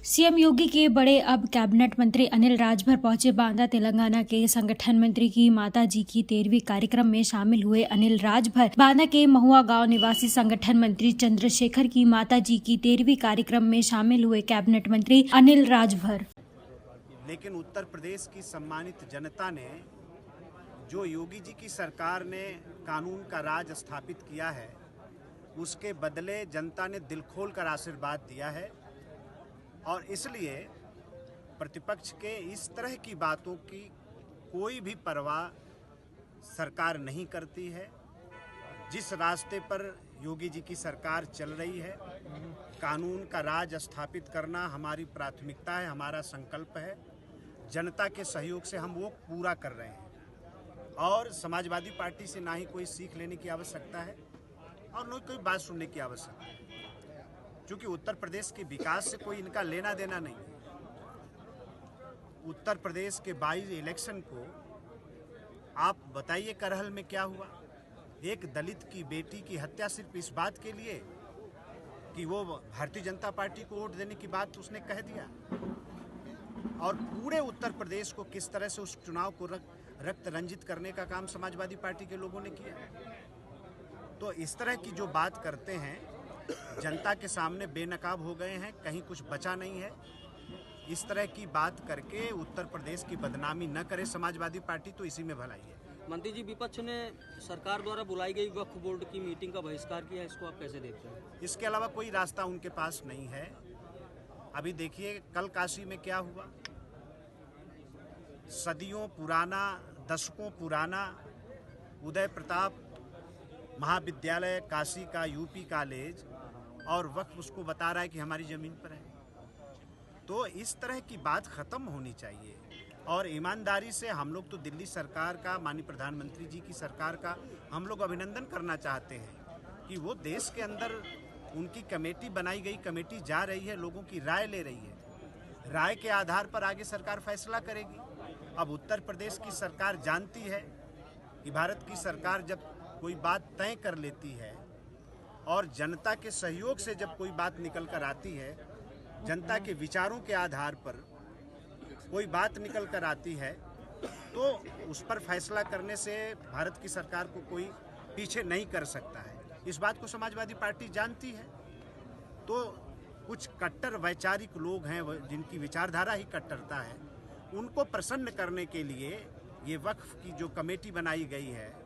CM योगी के बड़े अब कैबिनेट मंत्री अनिल राजभर पहुंचे बांदा। तेलंगाना के संगठन मंत्री की माता जी की 13वीं कार्यक्रम में शामिल हुए अनिल राजभर। बांदा के महुआ गांव निवासी संगठन मंत्री चंद्रशेखर की माता जी की 13वीं कार्यक्रम में शामिल हुए कैबिनेट मंत्री अनिल राजभर। लेकिन उत्तर प्रदेश की सम्मानित जनता ने जो योगी जी की सरकार ने कानून का राज स्थापित किया है, उसके बदले जनता ने दिल खोल कर आशीर्वाद दिया है। और इसलिए प्रतिपक्ष के इस तरह की बातों की कोई भी परवाह सरकार नहीं करती है। जिस रास्ते पर योगी जी की सरकार चल रही है, कानून का राज स्थापित करना हमारी प्राथमिकता है, हमारा संकल्प है। जनता के सहयोग से हम वो पूरा कर रहे हैं और समाजवादी पार्टी से ना ही कोई सीख लेने की आवश्यकता है और न कोई बात सुनने की आवश्यकता है, क्योंकि उत्तर प्रदेश के विकास से कोई इनका लेना देना नहीं है। उत्तर प्रदेश के 22 इलेक्शन को आप बताइए करहल में क्या हुआ। एक दलित की बेटी की हत्या सिर्फ इस बात के लिए कि वो भारतीय जनता पार्टी को वोट देने की बात उसने कह दिया, और पूरे उत्तर प्रदेश को किस तरह से उस चुनाव को रक्त रंजित करने का काम समाजवादी पार्टी के लोगों ने किया। तो इस तरह की जो बात करते हैं, जनता के सामने बेनकाब हो गए हैं, कहीं कुछ बचा नहीं है। इस तरह की बात करके उत्तर प्रदेश की बदनामी न करे समाजवादी पार्टी, तो इसी में भलाई है। मंत्री जी, विपक्ष ने सरकार द्वारा बुलाई गई वक्फ बोर्ड की मीटिंग का बहिष्कार किया, इसको आप कैसे देखते हैं? इसके अलावा कोई रास्ता उनके पास नहीं है। अभी देखिए कल काशी में क्या हुआ। सदियों पुराना, दशकों पुराना उदय प्रताप महाविद्यालय काशी का यूपी कॉलेज, और वक्त उसको बता रहा है कि हमारी ज़मीन पर है। तो इस तरह की बात ख़त्म होनी चाहिए और ईमानदारी से हम लोग तो दिल्ली सरकार का, माननीय प्रधानमंत्री जी की सरकार का हम लोग अभिनंदन करना चाहते हैं कि वो देश के अंदर उनकी कमेटी बनाई गई, कमेटी जा रही है, लोगों की राय ले रही है। राय के आधार पर आगे सरकार फैसला करेगी। अब उत्तर प्रदेश की सरकार जानती है कि भारत की सरकार जब कोई बात तय कर लेती है और जनता के सहयोग से जब कोई बात निकल कर आती है, जनता के विचारों के आधार पर कोई बात निकल कर आती है, तो उस पर फैसला करने से भारत की सरकार को कोई पीछे नहीं कर सकता है। इस बात को समाजवादी पार्टी जानती है। तो कुछ कट्टर वैचारिक लोग हैं जिनकी विचारधारा ही कट्टरता है, उनको प्रसन्न करने के लिए ये वक्फ की जो कमेटी बनाई गई है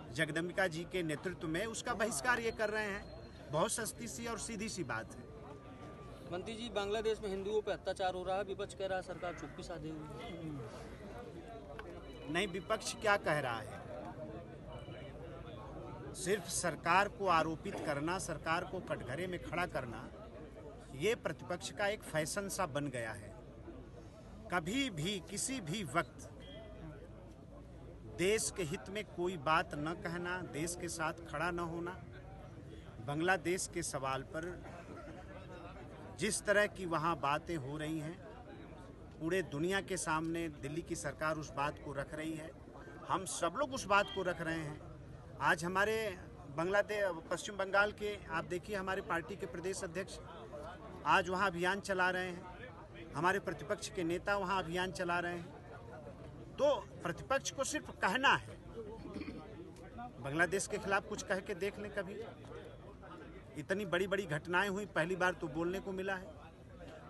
जगदम्बिका जी के नेतृत्व में, उसका बहिष्कार ये कर रहे हैं। बहुत सस्ती सी और सीधी सी बात है। मंत्री जी, बांग्लादेश में हिंदुओं पे अत्याचार हो रहा है, विपक्ष कह रहा है सरकार चुप्पी साधे हुई है। नहीं, विपक्ष क्या कह रहा है? सिर्फ सरकार को आरोपित करना, सरकार को कटघरे में खड़ा करना, ये प्रतिपक्ष का एक फैशन सा बन गया है। कभी भी किसी भी वक्त देश के हित में कोई बात न कहना, देश के साथ खड़ा न होना। बांग्लादेश के सवाल पर जिस तरह की वहाँ बातें हो रही हैं, पूरे दुनिया के सामने दिल्ली की सरकार उस बात को रख रही है, हम सब लोग उस बात को रख रहे हैं। आज हमारे पश्चिम बंगाल के आप देखिए, हमारे पार्टी के प्रदेश अध्यक्ष आज वहाँ अभियान चला रहे हैं, हमारे प्रतिपक्ष के नेता वहाँ अभियान चला रहे हैं। तो प्रतिपक्ष को सिर्फ कहना है। बांग्लादेश के खिलाफ कुछ कह के देख लें कभी। इतनी बड़ी बड़ी घटनाएं हुई, पहली बार तो बोलने को मिला है,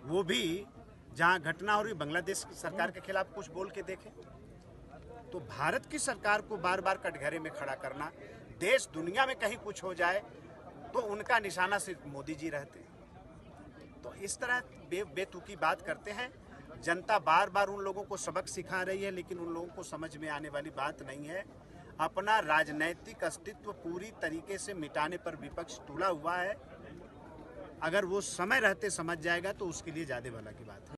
वो भी जहां घटना हो रही बांग्लादेश सरकार के खिलाफ कुछ बोल के देखें। तो भारत की सरकार को बार बार कटघरे में खड़ा करना, देश दुनिया में कहीं कुछ हो जाए तो उनका निशाना सिर्फ मोदी जी रहते हैं। तो इस तरह बेतुकी बात करते हैं। जनता बार बार उन लोगों को सबक सिखा रही है, लेकिन उन लोगों को समझ में आने वाली बात नहीं है। अपना राजनैतिक अस्तित्व पूरी तरीके से मिटाने पर विपक्ष तुला हुआ है। अगर वो समय रहते समझ जाएगा तो उसके लिए ज़्यादा भला की बात है।